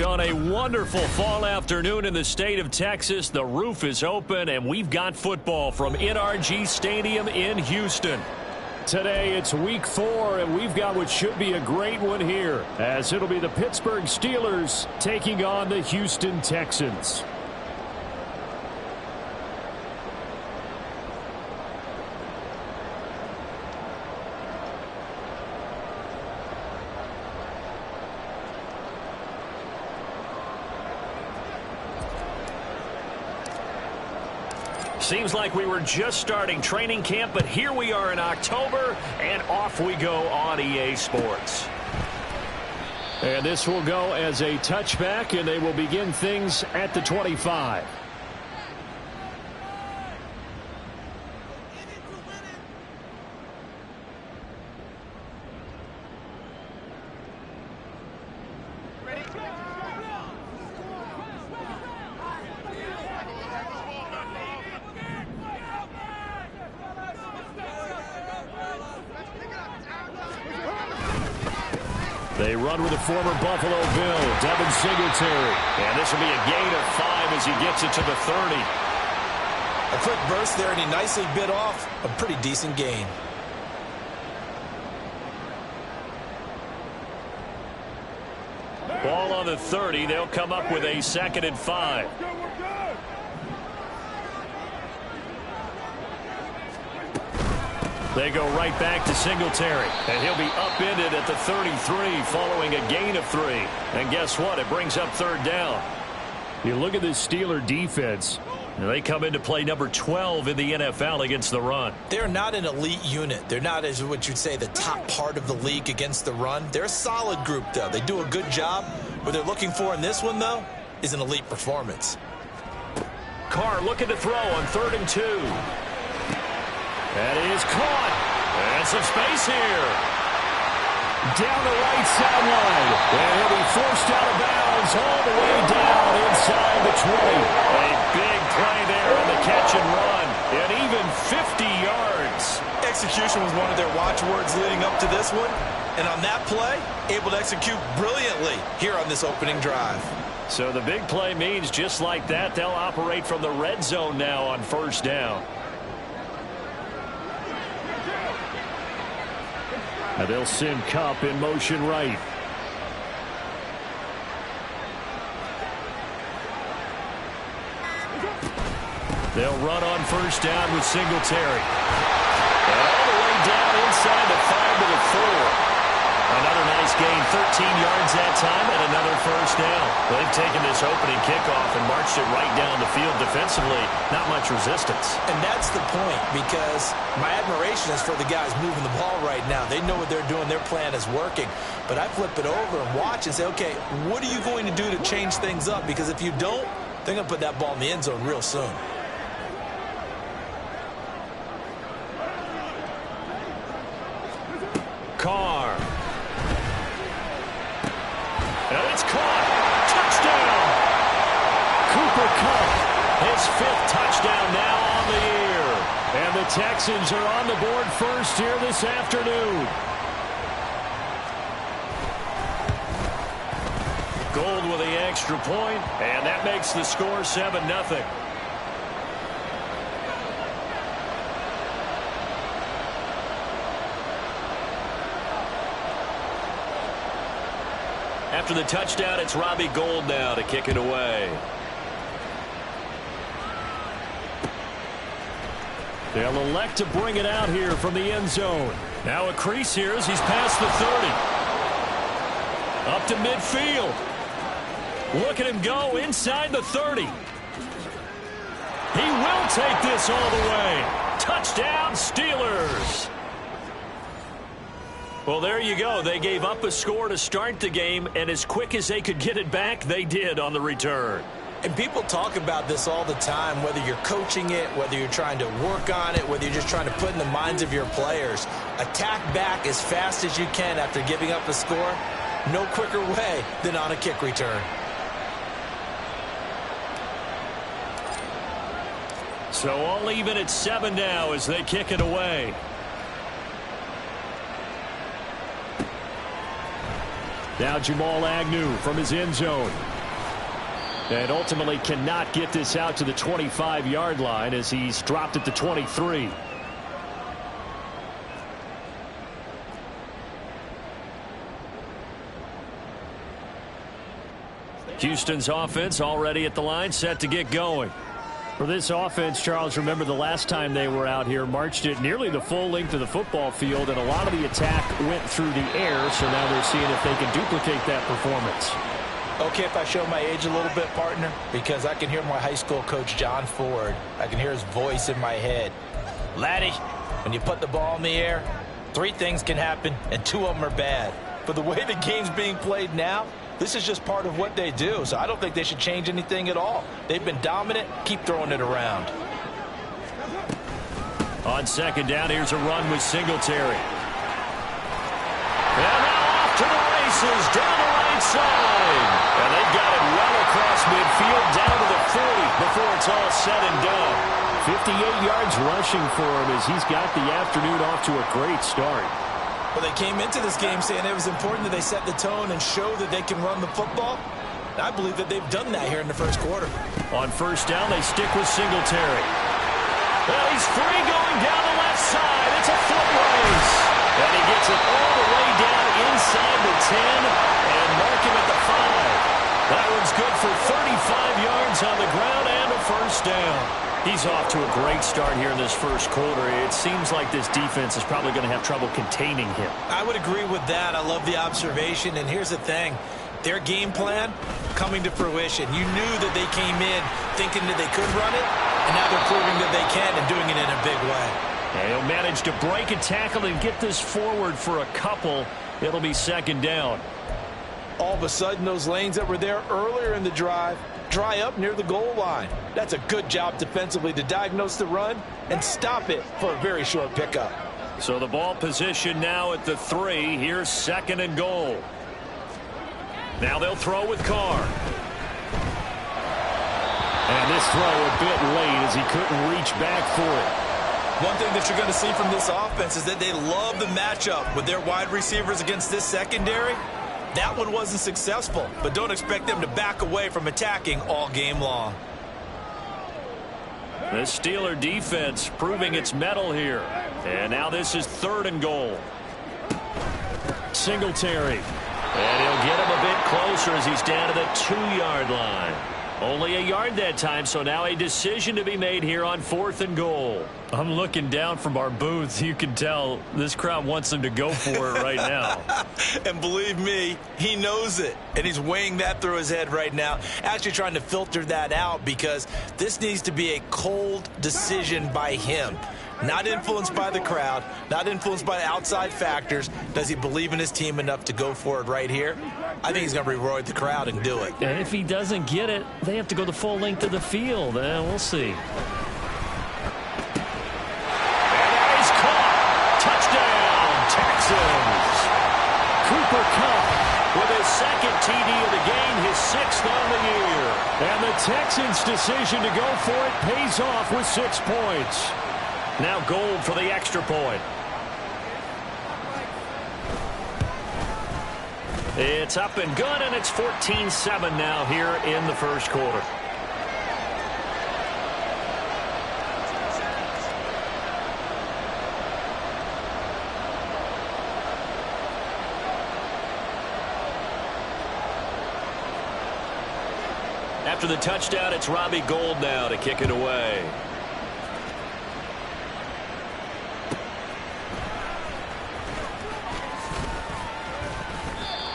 On a wonderful fall afternoon in the state of Texas, the roof is open, and we've got football from NRG Stadium in Houston. Today, it's week 4, and we've got what should be a great one here, as it'll be the Pittsburgh Steelers taking on the Houston Texans. Seems like we were just starting training camp, but here we are in October, and off we go on EA Sports. And this will go as a touchback, and they will begin things at the 25. They run with the former Buffalo Bill, Devin Singletary. And this will be a gain of 5 as he gets it to the 30. A quick burst there, and he nicely bit off a pretty decent gain. Ball on the 30. They'll come up with a 2nd and 5. They go right back to Singletary, and he'll be upended at the 33 following a gain of 3. And guess what? It brings up 3rd down. You look at this Steeler defense. And they come into play number 12 in the NFL against the run. They're not an elite unit. They're not, as what you'd say, the top part of the league against the run. They're a solid group, though. They do a good job. What they're looking for in this one, though, is an elite performance. Carr looking to throw on 3rd and 2. That is caught. And some space here. Down the right sideline. And he'll be forced out of bounds all the way down inside the 20. A big play there on the catch and run. And even 50 yards. Execution was one of their watchwords leading up to this one. And on that play, able to execute brilliantly here on this opening drive. So the big play means just like that, they'll operate from the red zone now on 1st down. Now they'll send Kupp in motion right. They'll run on 1st down with Singletary. And all the way down inside the 5 to the 4. Another nice gain, 13 yards that time, and another 1st down. They've taken this opening kickoff and marched it right down the field defensively. Not much resistance. And that's the point, because my admiration is for the guys moving the ball right now. They know what they're doing. Their plan is working. But I flip it over and watch and say, okay, what are you going to do to change things up? Because if you don't, they're going to put that ball in the end zone real soon. Carr. And it's caught. Touchdown. Cooper Kupp. His 5th touchdown now on the year. And the Texans are on the board first here this afternoon. Gold with the extra point, and that makes the score 7-0. After the touchdown, it's Robbie Gould now to kick it away. They'll elect to bring it out here from the end zone. Now a crease here as he's past the 30. Up to midfield. Look at him go inside the 30. He will take this all the way. Touchdown, Steelers. Well, there you go. They gave up a score to start the game, and as quick as they could get it back, they did on the return. And people talk about this all the time, whether you're coaching it, whether you're trying to work on it, whether you're just trying to put in the minds of your players. Attack back as fast as you can after giving up a score. No quicker way than on a kick return. So all even at 7 now as they kick it away. Now Jamal Agnew from his end zone. And ultimately cannot get this out to the 25-yard line as he's dropped at the 23. Houston's offense already at the line, set to get going. For this offense, Charles, remember the last time they were out here, marched it nearly the full length of the football field, and a lot of the attack went through the air, so now they're seeing if they can duplicate that performance. Okay, if I show my age a little bit, partner, because I can hear my high school coach, John Ford. I can hear his voice in my head. Laddie, when you put the ball in the air, 3 things can happen, and 2 of them are bad. But the way the game's being played now, this is just part of what they do, so I don't think they should change anything at all. They've been dominant. Keep throwing it around. On second down, here's a run with Singletary. And now off to the races down the right side. And they've got it well across midfield down to the 40 before it's all said and done. 58 yards rushing for him as he's got the afternoon off to a great start. Well, they came into this game saying it was important that they set the tone and show that they can run the football. And I believe that they've done that here in the first quarter. On first down, they stick with Singletary. Well, he's free going down the left side. It's a foot race. And he gets it all the way down inside the 10 and mark him at the 5. That one's good for 35 yards on the ground and a first down. He's off to a great start here in this first quarter. It seems like this defense is probably going to have trouble containing him. I would agree with that. I love the observation. And here's the thing. Their game plan coming to fruition. You knew that they came in thinking that they could run it, and now they're proving that they can and doing it in a big way. And he'll manage to break a tackle and get this forward for a couple. It'll be second down. All of a sudden, those lanes that were there earlier in the drive dry up near the goal line. That's a good job defensively to diagnose the run and stop it for a very short pickup. So the ball position now at the 3. Here's second and goal. Now they'll throw with Carr. And this throw a bit late as he couldn't reach back for it. One thing that you're going to see from this offense is that they love the matchup with their wide receivers against this secondary. That one wasn't successful, but don't expect them to back away from attacking all game long. The Steeler defense proving its mettle here. And now this is third and goal. Singletary. And he'll get him a bit closer as he's down to the 2-yard line. Only a yard that time, so now a decision to be made here on fourth and goal. I'm looking down from our booth. You can tell this crowd wants them to go for it right now. And believe me, he knows it. And he's weighing that through his head right now. Actually trying to filter that out because this needs to be a cold decision by him. Not influenced by the crowd, not influenced by outside factors. Does he believe in his team enough to go for it right here? I think he's going to reward the crowd and do it. And if he doesn't get it, they have to go the full length of the field. We'll see. And he's caught. Touchdown, Texans. Cooper Kupp with his second TD of the game, his 6th on the year. And the Texans' decision to go for it pays off with 6 points. Now Gold for the extra point. It's up and good, and it's 14-7 now here in the first quarter. After the touchdown, it's Robbie Gould now to kick it away.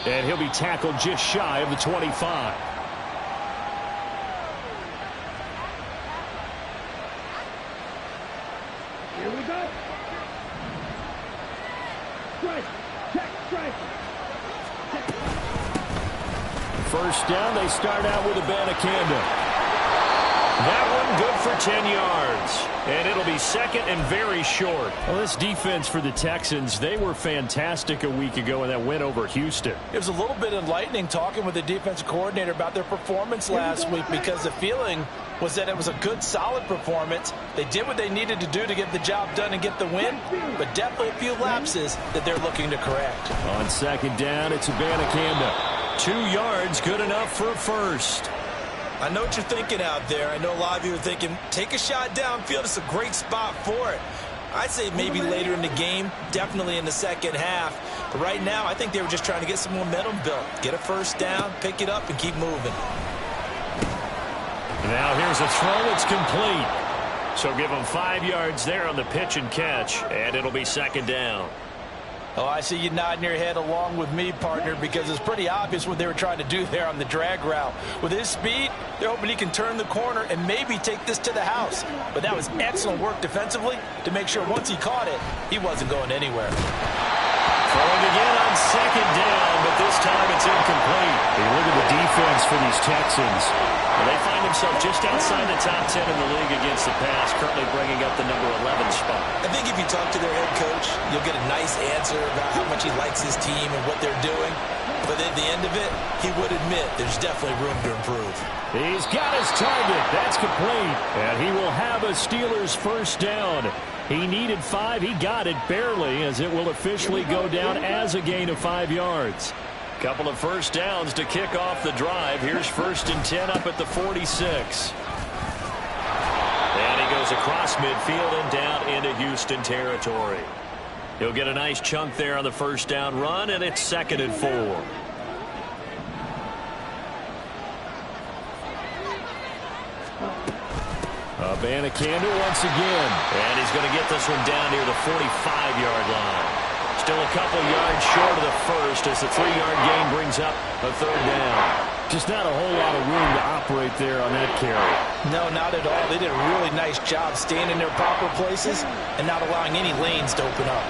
And he'll be tackled just shy of the 25. Here we go. Strike. Check. Strike. First down, they start out with Abanikanda. That one good for 10 yards. And it'll be second and very short. Well, this defense for the Texans, they were fantastic a week ago in that win over Houston. It was a little bit enlightening talking with the defensive coordinator about their performance last week, because the feeling was that it was a good, solid performance. They did what they needed to do to get the job done and get the win, but definitely a few lapses that they're looking to correct. On second down, it's Abanikanda. 2 yards, good enough for a first. I know what you're thinking out there. I know a lot of you are thinking, take a shot downfield. It's a great spot for it. I'd say maybe later in the game, definitely in the second half. But right now, I think they were just trying to get some momentum built. Get a first down, pick it up, and keep moving. Now here's a throw. It's complete. So give them 5 yards there on the pitch and catch, and it'll be second down. Oh, I see you nodding your head along with me, partner, because it's pretty obvious what they were trying to do there on the drag route. With his speed, they're hoping he can turn the corner and maybe take this to the house. But that was excellent work defensively to make sure once he caught it, he wasn't going anywhere. Throwing again on second down, but this time it's incomplete. Hey, look at the defense for these Texans. Well, they find themselves just outside the top 10 in the league against the pass, currently bringing up the number 11 spot. I think if you talk to their head coach, you'll get a nice answer about how much he likes his team and what they're doing. But at the end of it, he would admit there's definitely room to improve. He's got his target. That's complete. And he will have a Steelers first down. He needed 5. He got it barely, as it will officially go down as a gain of 5 yards. Couple of first downs to kick off the drive. Here's 1st and 10 up at the 46. And he goes across midfield and down into Houston territory. He'll get a nice chunk there on the first down run, and it's 2nd and 4. Abanikanda once again. And he's going to get this one down near the 45-yard line. Still a couple yards short of the first as the 3-yard gain brings up a 3rd down. Just not a whole lot of room to operate there on that carry. No, not at all. They did a really nice job staying in their proper places and not allowing any lanes to open up.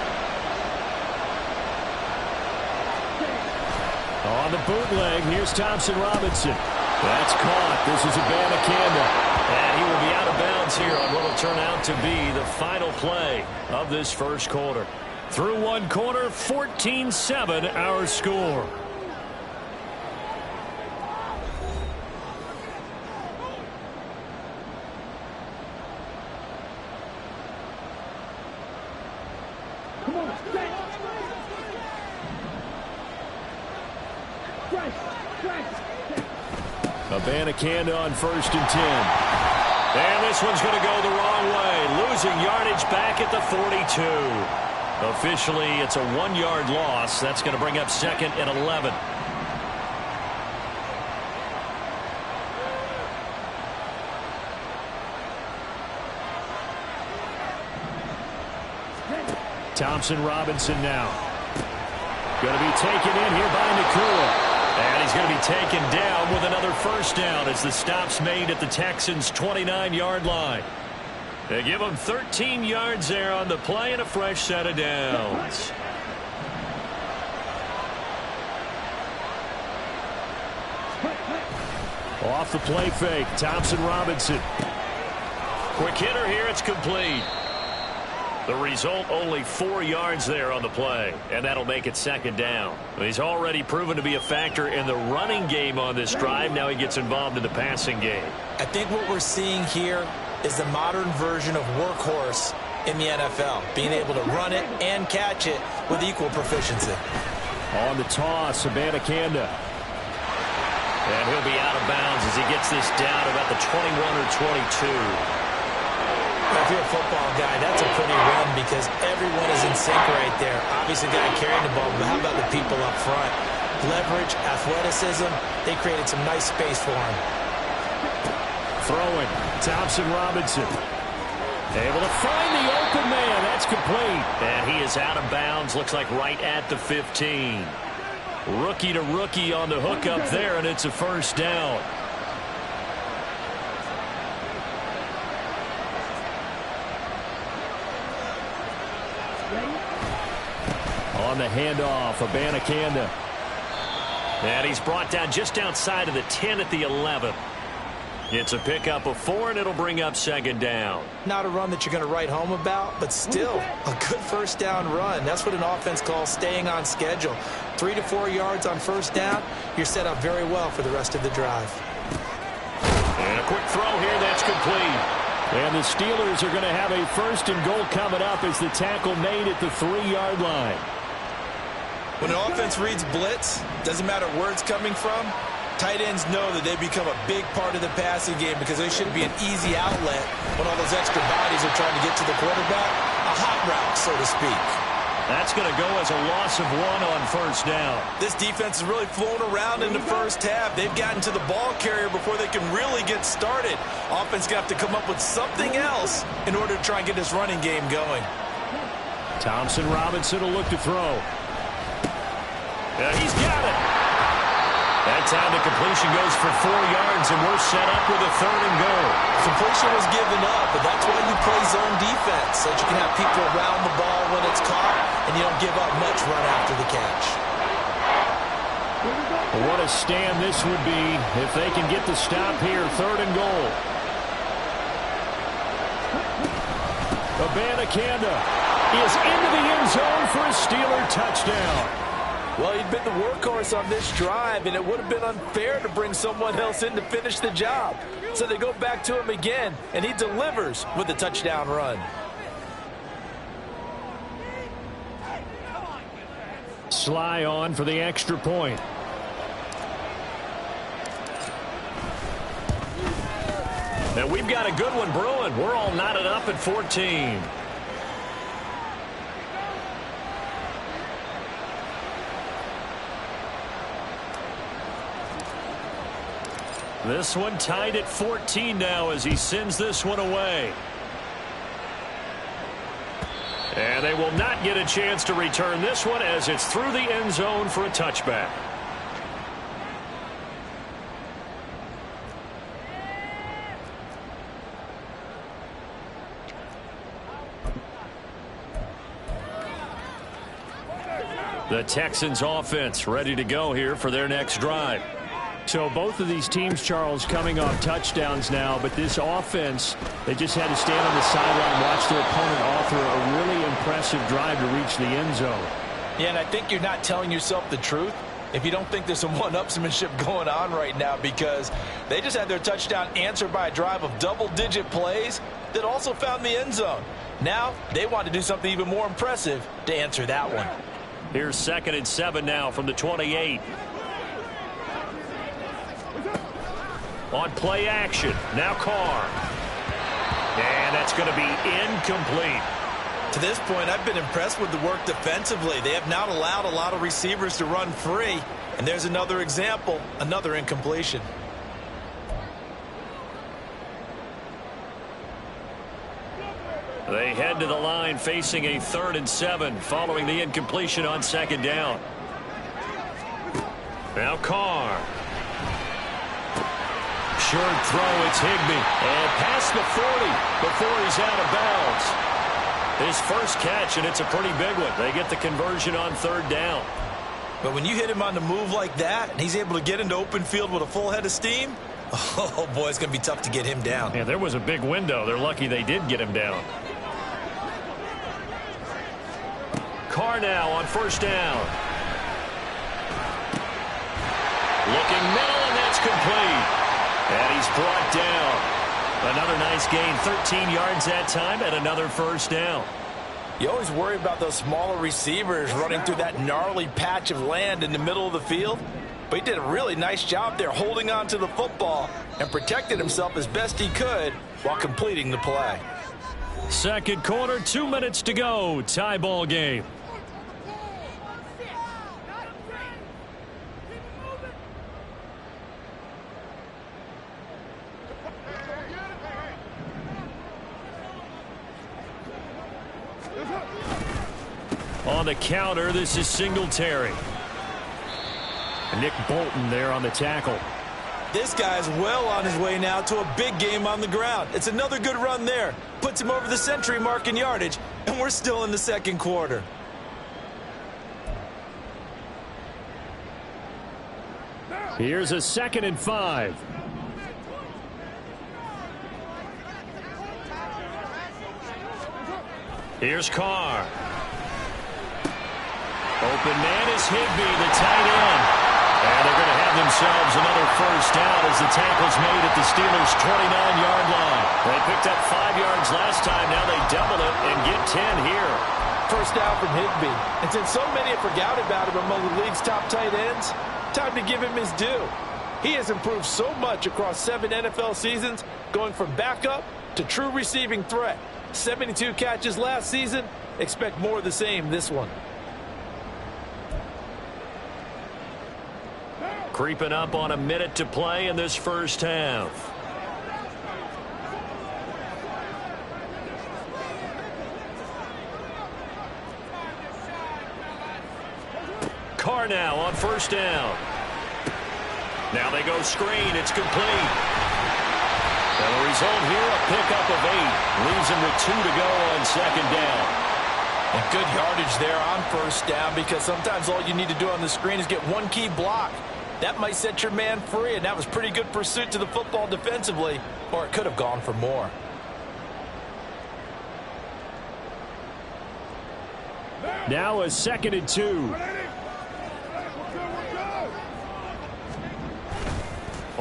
On the bootleg, here's Thompson Robinson. That's caught. This is Abanikanda. And he will be out of bounds here on what will turn out to be the final play of this first quarter. Through one quarter, 14-7 our score. Come on, stretch. Abanikanda on 1st and 10. And this one's going to go the wrong way. Losing yardage back at the 42. Officially, it's a 1-yard loss. That's going to bring up 2nd and 11. Thompson Robinson now. Going to be taken in here by Nakua. And he's going to be taken down with another first down as the stop's made at the Texans' 29-yard line. They give him 13 yards there on the play and a fresh set of downs. Off the play fake, Thompson Robinson. Quick hitter here, it's complete. The result, only 4 yards there on the play, and that'll make it 2nd down. He's already proven to be a factor in the running game on this drive. Now he gets involved in the passing game. I think what we're seeing here is the modern version of workhorse in the NFL, being able to run it and catch it with equal proficiency. On the toss, Abanikanda. And he'll be out of bounds as he gets this down about the 21 or 22. If you're a football guy, that's a pretty run because everyone is in sync right there. Obviously, the guy carrying the ball, but how about the people up front? Leverage, athleticism, they created some nice space for him. Throwing, Thompson Robinson. Able to find the open man. That's complete. And he is out of bounds, looks like right at the 15. Rookie to rookie on the hook up there, and it's a first down. On the handoff, Abanikanda. And he's brought down just outside of the 10 at the 11. It's a pickup of 4, and it'll bring up second down. Not a run that you're going to write home about, but still a good first down run. That's what an offense calls staying on schedule. 3 to 4 yards on first down, you're set up very well for the rest of the drive. And a quick throw here, that's complete. And the Steelers are going to have a 1st and goal coming up as the tackle made at the 3-yard line. When an offense reads blitz, doesn't matter where it's coming from, tight ends know that they become a big part of the passing game because they should be an easy outlet when all those extra bodies are trying to get to the quarterback. A hot route, so to speak. That's going to go as a loss of 1 on first down. This defense has really flown around in the first half. They've gotten to the ball carrier before they can really get started. Offense going to have to come up with something else in order to try and get this running game going. Thompson Robinson will look to throw. Yeah, he's got it. That time the completion goes for 4 yards, and we're set up with a 3rd and goal. Completion was given up, but that's why you play zone defense, so that you can have people around the ball when it's caught, and you don't give up much run after the catch. What a stand this would be if they can get the stop here. 3rd and goal. Abanikanda is into the end zone for a Steeler touchdown. Well, he'd been the workhorse on this drive, and it would have been unfair to bring someone else in to finish the job. So they go back to him again, and he delivers with a touchdown run. Sly on for the extra point. Now we've got a good one brewing. We're all knotted up at 14. This one tied at 14 now as he sends this one away. And they will not get a chance to return this one as it's through the end zone for a touchback. The Texans offense ready to go here for their next drive. So both of these teams, Charles, coming off touchdowns now, but this offense, they just had to stand on the sideline, watch their opponent author a really impressive drive to reach the end zone. Yeah, and I think you're not telling yourself the truth if you don't think there's some one-upsmanship going on right now, because they just had their touchdown answered by a drive of double-digit plays that also found the end zone. Now they want to do something even more impressive to answer that one. Here's 2nd and 7 now from the 28. On play action, now Carr. And that's going to be incomplete. To this point, I've been impressed with the work defensively. They have not allowed a lot of receivers to run free. And there's another example, another incompletion. They head to the line facing a 3rd and 7 following the incompletion on 2nd down. Now Carr. Short throw, it's Higbee. And past the 40 before he's out of bounds. His first catch, and it's a pretty big one. They get the conversion on 3rd down. But when you hit him on the move like that, and he's able to get into open field with a full head of steam, oh boy, it's going to be tough to get him down. Yeah, there was a big window. They're lucky they did get him down. Carr now on 1st down. Looking middle, and that's complete. And he's brought down. Another nice gain, 13 yards that time, and another 1st down. You always worry about those smaller receivers running through that gnarly patch of land in the middle of the field. But he did a really nice job there holding on to the football and protected himself as best he could while completing the play. 2nd quarter, 2 minutes to go. Tie ball game. On the counter, this is Singletary. Nick Bolton there on the tackle. This guy's well on his way now to a big game on the ground. It's another good run there. Puts him over the century mark in yardage, and we're still in the 2nd quarter. Here's a 2nd and 5. Here's Carr. Open man is Higbee, the tight end. And they're going to have themselves another first down as the tackle's made at the Steelers' 29-yard line. They picked up 5 yards last time. Now they double it and get 10 here. First down from Higbee. And since so many have forgotten about him among the league's top tight ends, time to give him his due. He has improved so much across 7 NFL seasons, going from backup to true receiving threat. 72 catches last season. Expect more of the same this one. Creeping up on a minute to play in this first half. Carr now on first down. Now they go screen. It's complete. And the result here, a pickup of 8. Leaves him with 2 to go on second down. And good yardage there on first down, because sometimes all you need to do on the screen is get one key block. That might set your man free, and that was pretty good pursuit to the football defensively, or it could have gone for more. Now a 2nd and 2.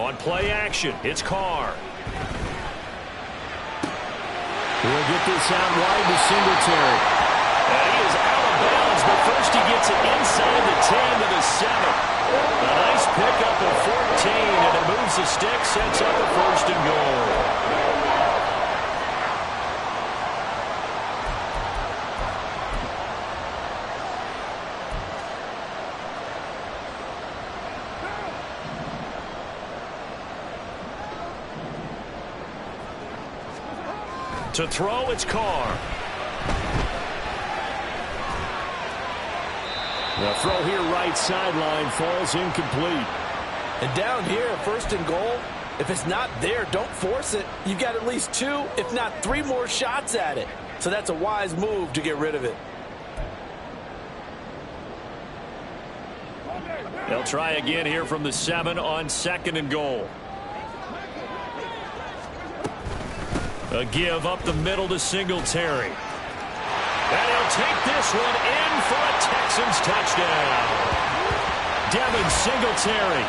On play action, it's Carr. He'll get this out wide to Singletary. And he is out of bounds, but first he gets it inside the 10 to the 7. A nice pickup of 14, and it moves the stick, sets up a first and goal. To throw, it's Carr. The throw here right sideline falls incomplete. And down here, first and goal, if it's not there, don't force it. You've got at least 2, if not 3 more shots at it. So that's a wise move to get rid of it. They'll try again here from the 7 on 2nd and goal. A give up the middle to Singletary. And he'll take this one in for a Texans touchdown. Devin Singletary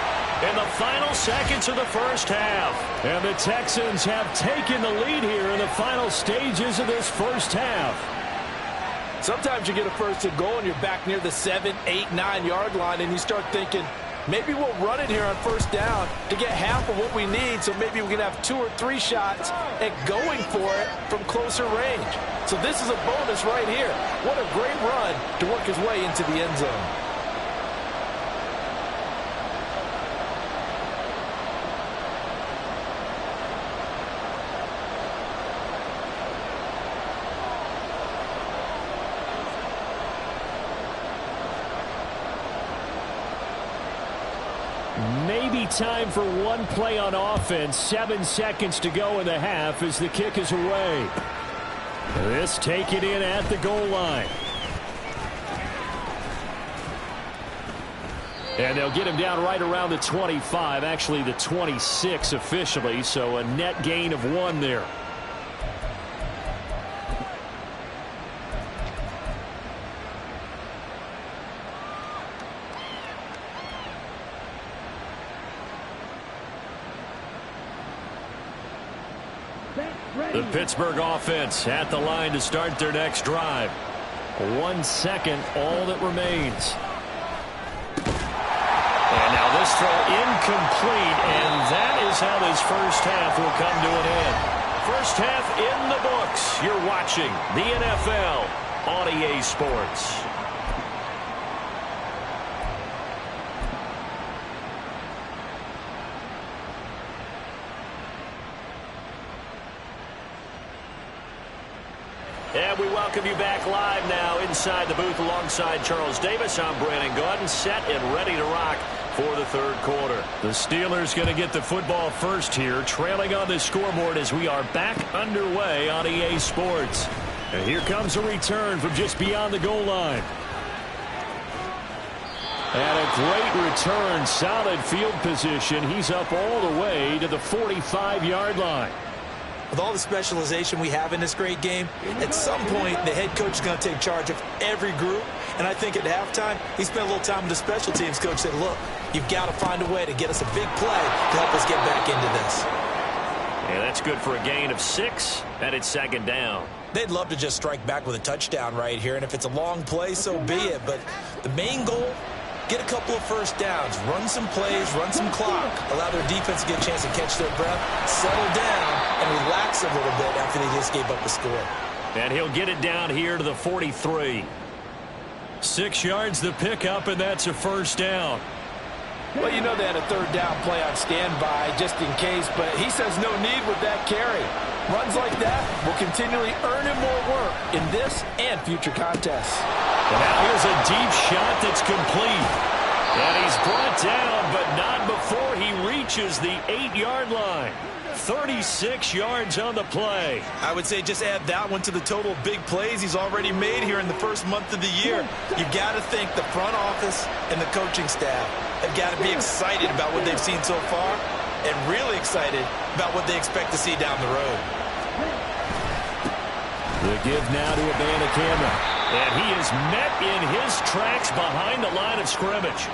in the final seconds of the first half. And the Texans have taken the lead here in the final stages of this first half. Sometimes you get a first and goal and you're back near the 7, 8, 9-yard line, and you start thinking, maybe we'll run it here on first down to get half of what we need, so maybe we can have 2 or 3 shots at going for it from closer range. So this is a bonus right here. What a great run to work his way into the end zone. Maybe time for one play on offense. 7 seconds to go in the half as the kick is away. This taken in at the goal line. And they'll get him down right around the 25, actually the 26 officially, so a net gain of 1 there. The Pittsburgh offense at the line to start their next drive. 1 second, all that remains. And now this throw incomplete, and that is how this first half will come to an end. First half in the books. You're watching the NFL on EA Sports. And we welcome you back live now inside the booth alongside Charles Davis. I'm Brandon Gaudin, set and ready to rock for the third quarter. The Steelers going to get the football first here, trailing on the scoreboard as we are back underway on EA Sports. And here comes a return from just beyond the goal line. And a great return, solid field position. He's up all the way to the 45-yard line. With all the specialization we have in this great game, at some point, the head coach is going to take charge of every group. And I think at halftime, he spent a little time with the special teams coach, said, look, you've got to find a way to get us a big play to help us get back into this. Yeah, that's good for a gain of 6, and it's second down. They'd love to just strike back with a touchdown right here, and if it's a long play, so be it. But the main goal, get a couple of first downs, run some plays, run some clock, allow their defense to get a chance to catch their breath, settle down, and relax a little bit after they just gave up a score. And he'll get it down here to the 43. 6 yards the pickup, and that's a first down. Well, you know they had a third down play on standby just in case, but he says no need with that carry. Runs like that will continually earn him more work in this and future contests. And now here's a deep shot that's complete. And he's brought down, but not before he reaches the 8-yard line. 36 yards on the play. I would say just add that one to the total of big plays he's already made here in the first month of the year. You've got to think the front office and the coaching staff have got to be excited about what they've seen so far and really excited about what they expect to see down the road. The give now to Abanikanda. And he is met in his tracks behind the line of scrimmage.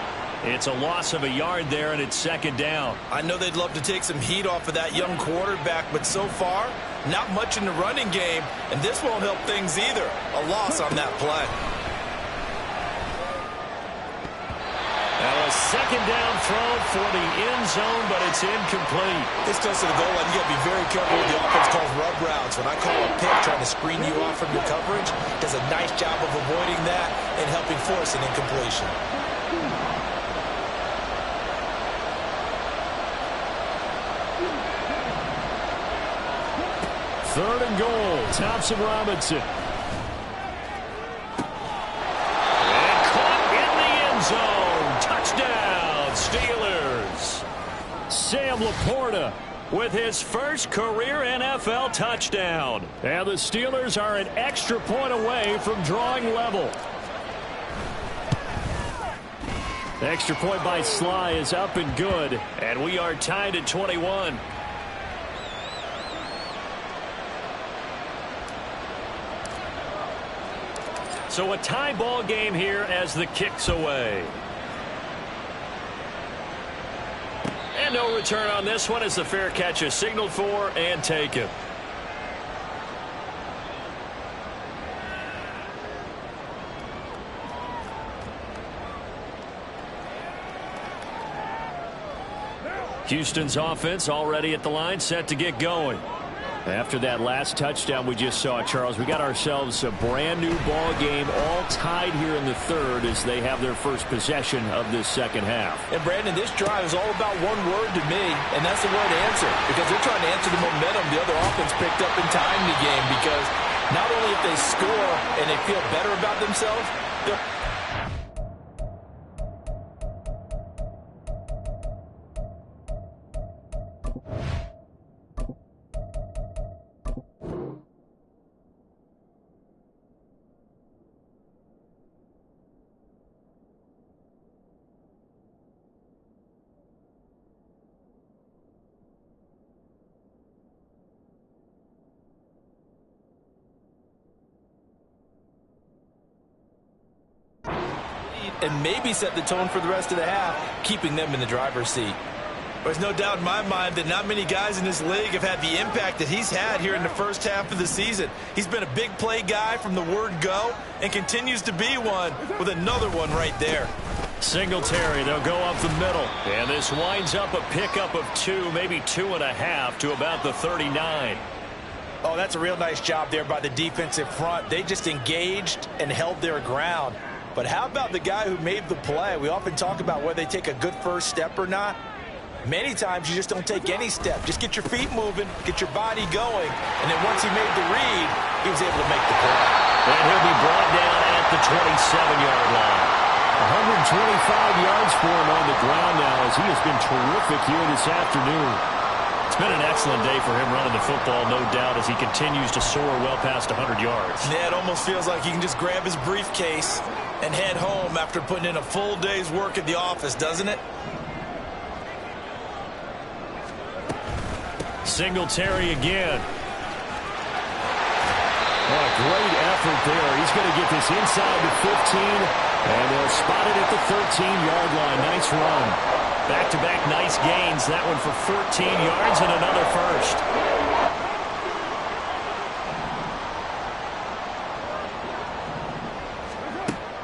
It's a loss of a yard there, and it's second down. I know they'd love to take some heat off of that young quarterback, but so far, not much in the running game, and this won't help things either. A loss on that play. Now a second down throw for the end zone, but it's incomplete. This close to the goal line, you got to be very careful with the offense calls rub routes. When I call a pick trying to screen you off from your coverage, does a nice job of avoiding that and helping force an incompletion. Third and goal, Thompson Robinson. And caught in the end zone. Touchdown, Steelers. Sam Laporta with his first career NFL touchdown. And the Steelers are an extra point away from drawing level. The extra point by Sly is up and good. And we are tied at 21. So a tie ball game here as the kick's away. And no return on this one as the fair catch is signaled for and taken. Houston's offense already at the line, set to get going. After that last touchdown we just saw, Charles, we got ourselves a brand new ball game, all tied here in the third as they have their first possession of this second half. And Brandon, this drive is all about one word to me, and that's the word answer, because they're trying to answer the momentum the other offense picked up in tying the game, because not only if they score and they feel better about themselves, they're and maybe set the tone for the rest of the half, keeping them in the driver's seat. There's no doubt in my mind that not many guys in this league have had the impact that he's had here in the first half of the season. He's been a big play guy from the word go and continues to be one with another one right there. Singletary, they'll go up the middle. And this winds up a pickup of 2, maybe 2.5 to about the 39. Oh, that's a real nice job there by the defensive front. They just engaged and held their ground. But how about the guy who made the play? We often talk about whether they take a good first step or not. Many times you just don't take any step. Just get your feet moving, get your body going, and then once he made the read, he was able to make the play. And he'll be brought down at the 27-yard line. 125 yards for him on the ground now as he has been terrific here this afternoon. It's been an excellent day for him running the football, no doubt, as he continues to soar well past 100 yards. Yeah, it almost feels like he can just grab his briefcase and head home after putting in a full day's work at the office, doesn't it? Singletary again. great effort there. He's going to get this inside the 15, and they'll spot it at the 13-yard line. Nice run. Back-to-back nice gains. That one for 14 yards and another first.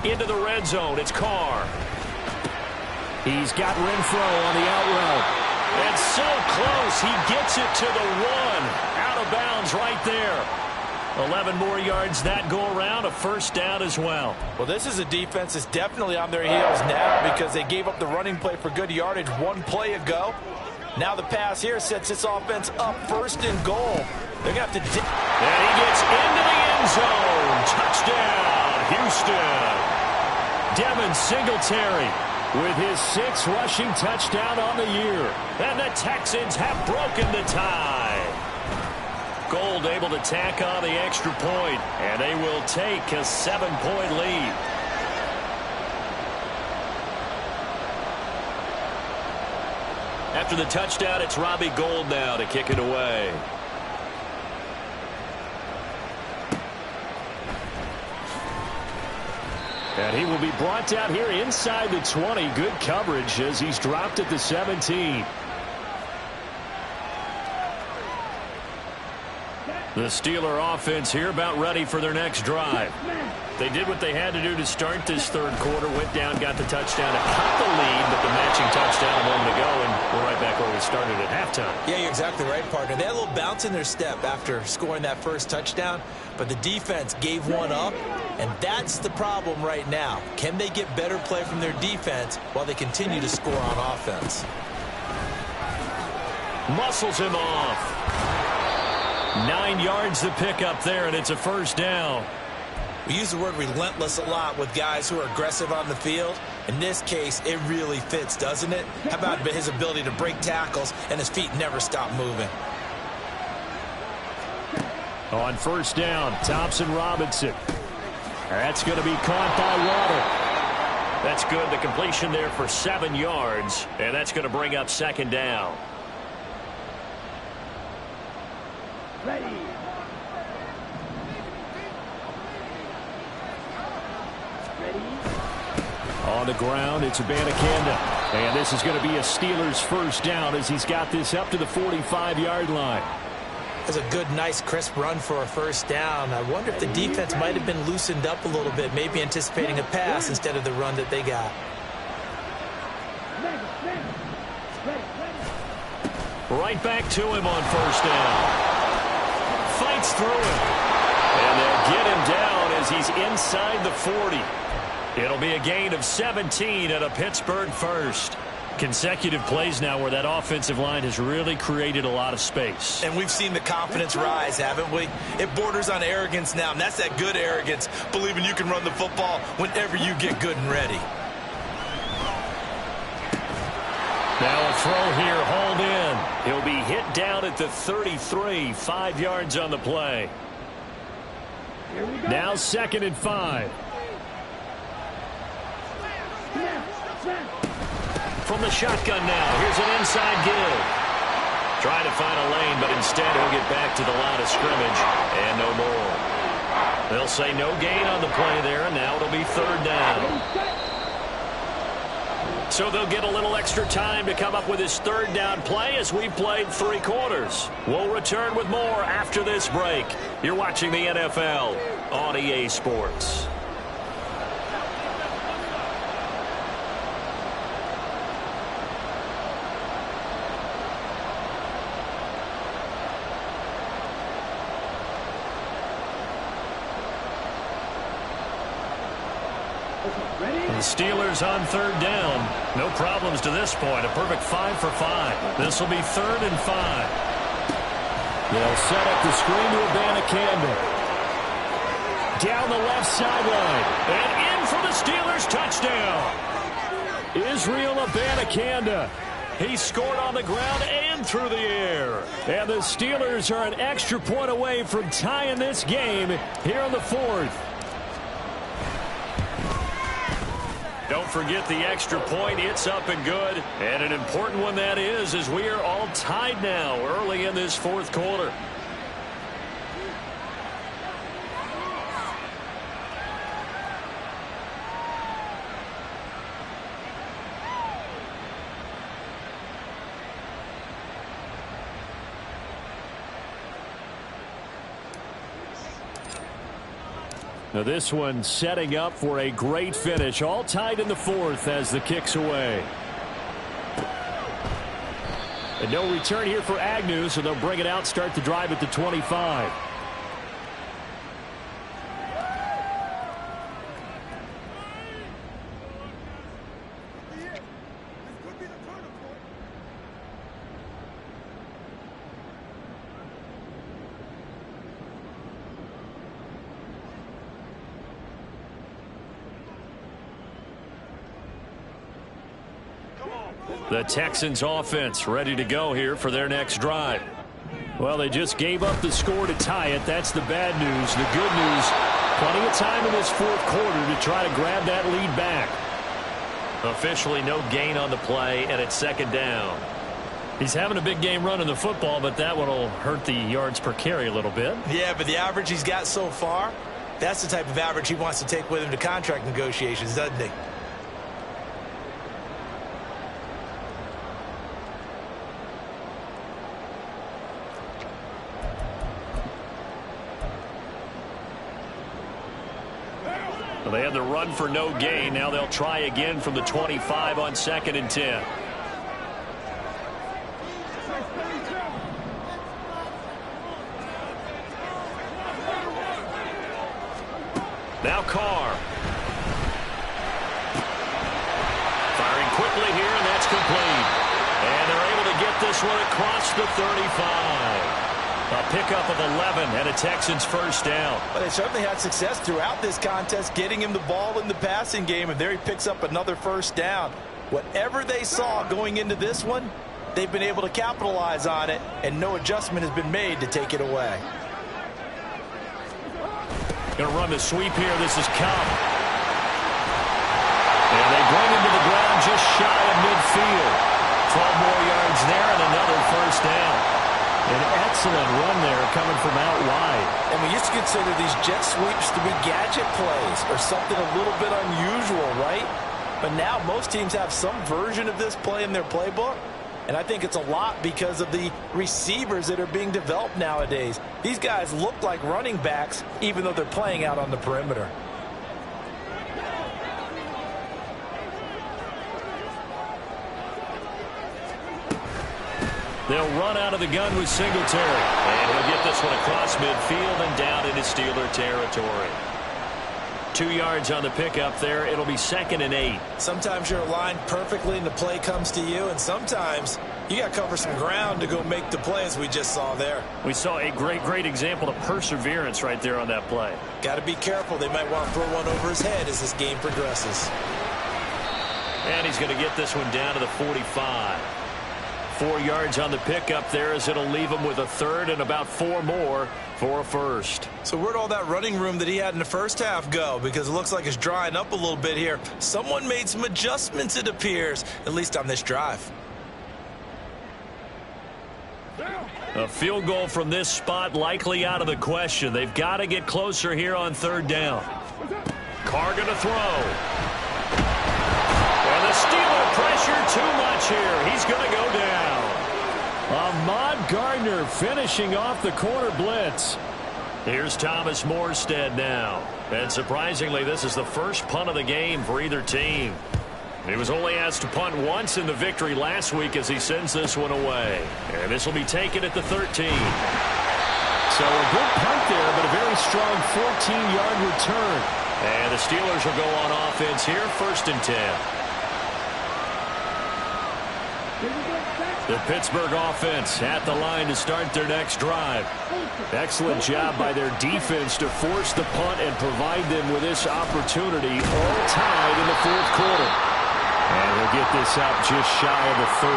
Into the red zone. It's Carr. He's got Renfro on the out route. And so close. He gets it to the 1. Out of bounds right there. 11 more yards that go around. A first down as well. Well, this is a defense that's definitely on their heels now because they gave up the running play for good yardage one play ago. Now the pass here sets this offense up first and goal. They're going to have to... And he gets into the end zone. Touchdown, Houston. Devin Singletary with his 6th rushing touchdown on the year. And the Texans have broken the tie. Gold able to tack on the extra point, and they will take a 7-point lead. After the touchdown, it's Robbie Gould now to kick it away. And he will be brought down here inside the 20. Good coverage as he's dropped at the 17. The Steeler offense here about ready for their next drive. They did what they had to do to start this third quarter. Went down, got the touchdown, and cut the lead, but the matching touchdown a moment ago, and we're right back where we started at halftime. Yeah, you're exactly right, partner. They had a little bounce in their step after scoring that first touchdown, but the defense gave one up, and that's the problem right now. Can they get better play from their defense while they continue to score on offense? Muscles him off. 9 yards to pick up there, and it's a first down. We use the word relentless a lot with guys who are aggressive on the field. In this case, it really fits, doesn't it? How about his ability to break tackles and his feet never stop moving? On first down, Thompson Robinson. That's going to be caught by Waddle. That's good. The completion there for 7 yards, and that's going to bring up second down. Ready. On the ground, it's Abanikanda. And this is going to be a Steelers first down as he's got this up to the 45-yard line. That's a good, nice, crisp run for a first down. I wonder if the defense might have been loosened up a little bit, maybe anticipating a pass instead of the run that they got. Right back to him on first down. Fights through him. And they'll get him down as he's inside the 40. It'll be a gain of 17 at a Pittsburgh first. Consecutive plays now where that offensive line has really created a lot of space. And we've seen the confidence rise, haven't we? It borders on arrogance now, and that's that good arrogance, believing you can run the football whenever you get good and ready. Now a throw here, hauled in. He'll be hit down at the 33, 5 yards on the play. Now 2nd and 5. From the shotgun now, here's an inside give. Trying to find a lane, but instead he'll get back to the line of scrimmage, and no more. They'll say no gain on the play there, and now it'll be third down. So they'll get a little extra time to come up with his third down play as we've played 3 quarters. We'll return with more after this break. You're watching the NFL on EA Sports. The Steelers on third down. No problems to this point. A perfect 5 for 5. This will be 3rd and 5. They'll set up the screen to Abanikanda. Down the left sideline. And in for the Steelers touchdown. Israel Abanikanda. He scored on the ground and through the air. And the Steelers are an extra point away from tying this game here in the 4th. Don't forget the extra point. It's up and good. And an important one that is, as we are all tied now early in this 4th quarter. Now this one setting up for a great finish. All tied in the fourth as the kick's away. And no return here for Agnew, so they'll bring it out, start the drive at the 25. The Texans offense ready to go here for their next drive. Well, they just gave up the score to tie it. That's the bad news. The good news, plenty of time in this fourth quarter to try to grab that lead back. Officially no gain on the play, and it's second down. He's having a big game running the football, but that one will hurt the yards per carry a little bit. Yeah, but the average he's got so far, that's the type of average he wants to take with him to contract negotiations, doesn't he? They had the run for no gain. Now they'll try again from the 25 on 2nd and 10. Now Carr. Firing quickly here, and that's complete. And they're able to get this one across the 35. A pickup of 11 and a Texans first down. Well, they certainly had success throughout this contest getting him the ball in the passing game, and there he picks up another first down. Whatever they saw going into this one, they've been able to capitalize on it, and no adjustment has been made to take it away. Going to run the sweep here. This is Cobb. And they bring him to the ground just shy of midfield. 12 more yards there and another first down. An excellent run there coming from out wide. And we used to consider these jet sweeps to be gadget plays or something a little bit unusual, right? But now most teams have some version of this play in their playbook. And I think it's a lot because of the receivers that are being developed nowadays. These guys look like running backs even though they're playing out on the perimeter. They'll run out of the gun with Singletary. And he'll get this one across midfield and down into Steeler territory. 2 yards on the pickup there. It'll be 2nd and 8. Sometimes you're aligned perfectly and the play comes to you, and sometimes you got to cover some ground to go make the play, as we just saw there. We saw a great example of perseverance right there on that play. Got to be careful. They might want to throw one over his head as this game progresses. And he's going to get this one down to the 45. 4 yards on the pickup there as it'll leave him with a third and about 4 more for a first. So where'd all that running room that he had in the first half go? Because it looks like it's drying up a little bit here. Someone made some adjustments, it appears, at least on this drive. A field goal from this spot likely out of the question. They've got to get closer here on 3rd down. Carr going to throw. And the Steeler pressure too much here. He's going to go down. Ahmad Gardner finishing off the corner blitz. Here's Thomas Morstead now. And surprisingly, this is the first punt of the game for either team. He was only asked to punt once in the victory last week as he sends this one away. And this will be taken at the 13. So a good punt there, but a very strong 14-yard return. And the Steelers will go on offense here, 1st and 10. The Pittsburgh offense at the line to start their next drive. Excellent job by their defense to force the punt and provide them with this opportunity, all tied in the 4th quarter. And we'll get this up just shy of the 30.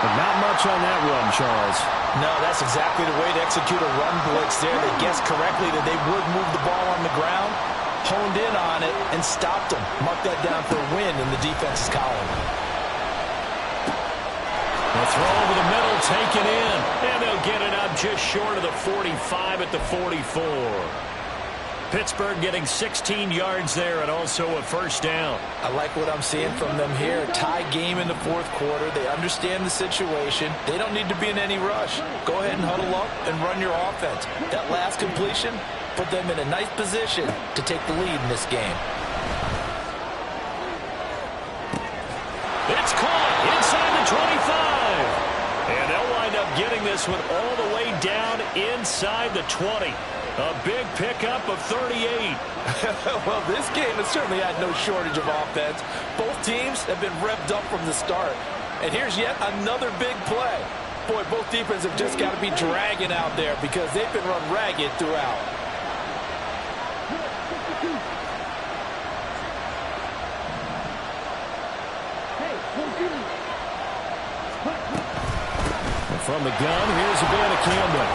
But not much on that run, Charles. No, that's exactly the way to execute a run blitz there. They guessed correctly that they would move the ball on the ground, honed in on it, and stopped them. Mark that down for a win in the defense's column. The throw over the middle, taken in. And they'll get it up just short of the 45 at the 44. Pittsburgh getting 16 yards there and also a first down. I like what I'm seeing from them here. Tie game in the 4th quarter. They understand the situation. They don't need to be in any rush. Go ahead and huddle up and run your offense. That last completion, put them in a nice position to take the lead in this game. It's caught inside the 25. And they'll wind up getting this one all the way down inside the 20. A big pickup of 38. Well, this game has certainly had no shortage of offense. Both teams have been revved up from the start. And here's yet another big play. Boy, both defenses have just got to be dragging out there because they've been run ragged throughout. From the gun, here's Abanikanda.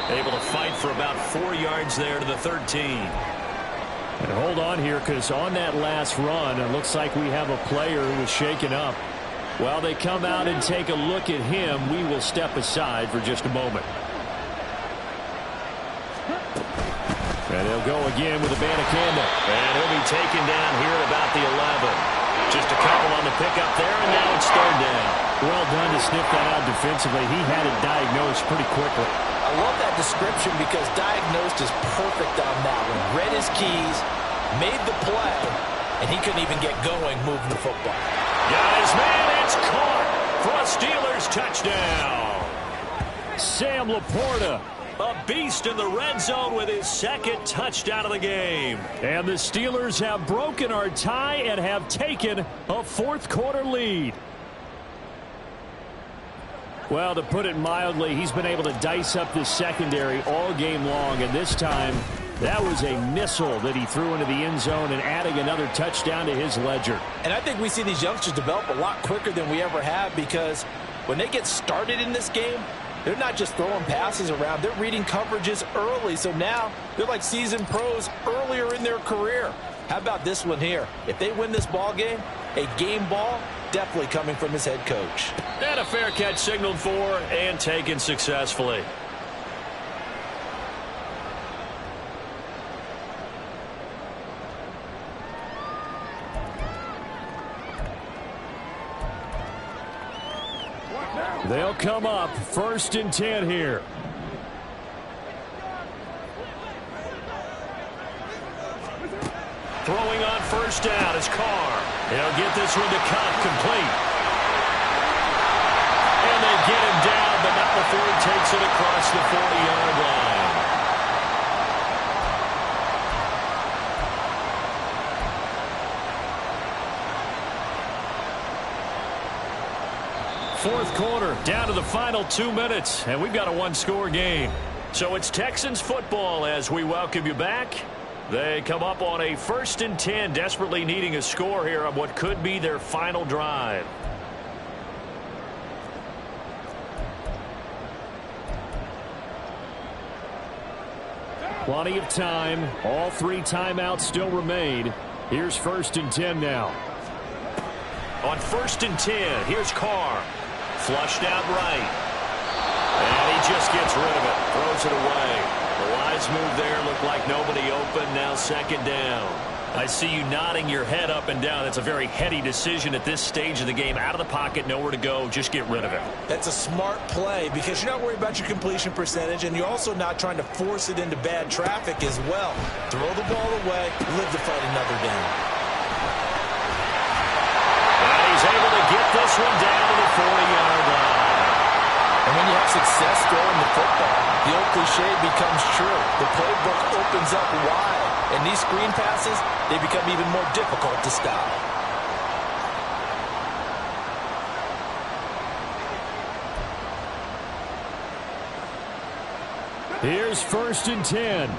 Able to fight for about 4 yards there to the 13. And hold on here, because on that last run, it looks like we have a player who was shaken up. While they come out and take a look at him, we will step aside for just a moment. And they'll go again with Abanikanda. And he'll be taken down here at about the 11. Just a couple on the pickup there, and now it's third down. Well done to sniff that out defensively. He had it diagnosed pretty quickly. I love that description because diagnosed is perfect on that one. Read his keys, made the play, and he couldn't even get going moving the football. Got his man, it's caught for a Steelers touchdown. Sam Laporta, a beast in the red zone with his second touchdown of the game. And the Steelers have broken our tie and have taken a fourth-quarter lead. Well, to put it mildly, he's been able to dice up this secondary all game long, and this time that was a missile that he threw into the end zone and adding another touchdown to his ledger. And I think we see these youngsters develop a lot quicker than we ever have because when they get started in this game, they're not just throwing passes around. They're reading coverages early, so now they're like seasoned pros earlier in their career. How about this one here? If they win this ball game, a game ball, definitely coming from his head coach. And a fair catch signaled for and taken successfully. They'll come up 1st and 10 here. Throwing on 1st down is Carr. He'll get this one to Cup complete. And they get him down, but not before he takes it across the 40-yard line. Fourth quarter, down to the final 2 minutes, and we've got a one-score game. So it's Texans football as we welcome you back. They come up on a 1st and 10, desperately needing a score here on what could be their final drive. Plenty of time. All 3 timeouts still remain. Here's 1st and 10 now. On 1st and 10, here's Carr. Flushed out right. And he just gets rid of it. Throws it away. The wise move there. Looked like nobody open. Now 2nd down. I see you nodding your head up and down. That's a very heady decision at this stage of the game. Out of the pocket, nowhere to go. Just get rid of it. That's a smart play because you're not worried about your completion percentage, and you're also not trying to force it into bad traffic as well. Throw the ball away. Live to fight another down. And he's able to get this one down to the 40-yard line. And when you have success throwing the football, the old cliche becomes true. The playbook opens up wide, and these screen passes, they become even more difficult to stop. Here's 1st and 10.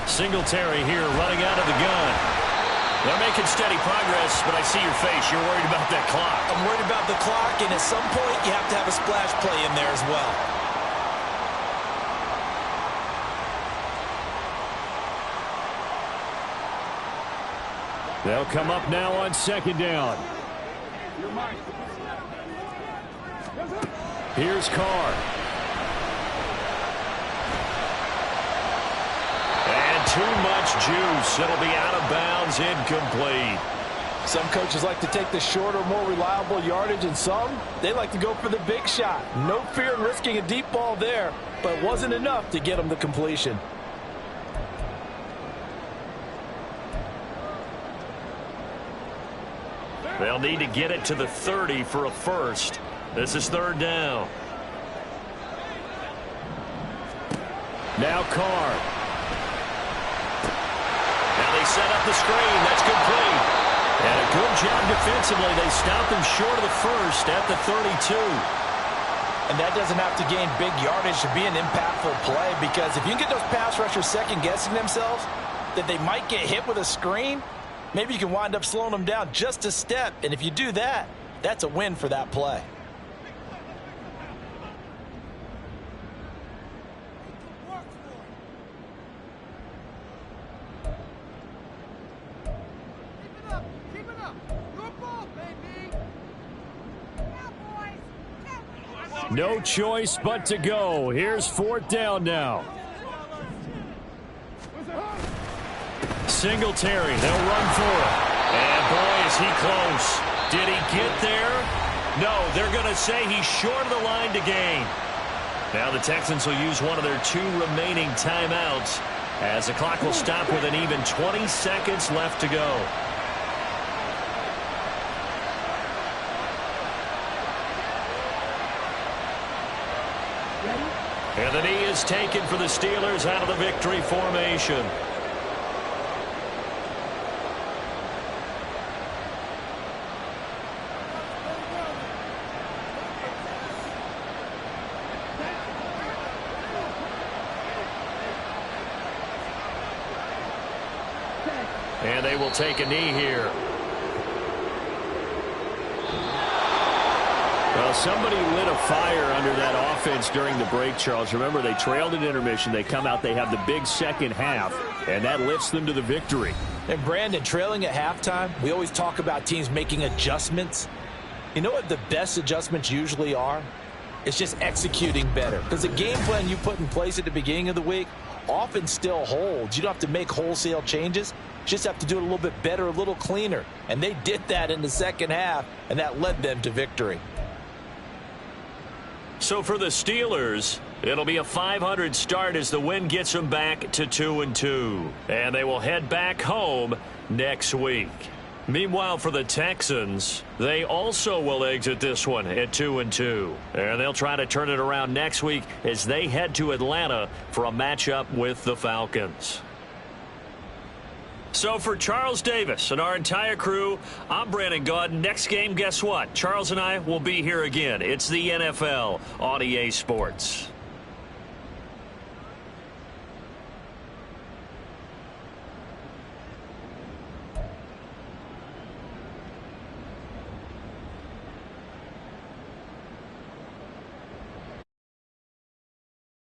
Singletary here running out of the gun. They're making steady progress, but I see your face. You're worried about that clock. I'm worried about the clock, and at some point, you have to have a splash play in there as well. They'll come up now on 2nd down. Here's Carr. And too much juice. It'll be out of bounds, incomplete. Some coaches like to take the shorter, more reliable yardage, and some, they like to go for the big shot. No fear in risking a deep ball there, but it wasn't enough to get them the completion. They'll need to get it to the 30 for a first. This is third down. Now Carr. Now they set up the screen. That's complete. And a good job defensively. They stop him short of the first at the 32. And that doesn't have to gain big yardage to be an impactful play, because if you can get those pass rushers second-guessing themselves that they might get hit with a screen, maybe you can wind up slowing them down just a step. And if you do that, that's a win for that play. No choice but to go. Here's fourth down now. Singletary, they'll run for it. And boy, is he close. Did he get there? No, they're going to say he's short of the line to gain. Now the Texans will use one of their 2 remaining timeouts as the clock will stop with an even 20 seconds left to go. And the knee is taken for the Steelers out of the victory formation. And they will take a knee here. Well, somebody lit a fire under that offense during the break, Charles. Remember, they trailed at intermission. They come out, they have the big second half, and that lifts them to the victory. And Brandon, trailing at halftime, we always talk about teams making adjustments. You know what the best adjustments usually are? It's just executing better. Because the game plan you put in place at the beginning of the week often still holds. You don't have to make wholesale changes. You just have to do it a little bit better, a little cleaner. And they did that in the second half, and that led them to victory. So for the Steelers, it'll be a .500 start as the win gets them back to 2-2. And they will head back home next week. Meanwhile, for the Texans, they also will exit this one at 2-2. And they'll try to turn it around next week as they head to Atlanta for a matchup with the Falcons. So for Charles Davis and our entire crew, I'm Brandon Gaudin. Next game, guess what? Charles and I will be here again. It's the NFL on EA Sports.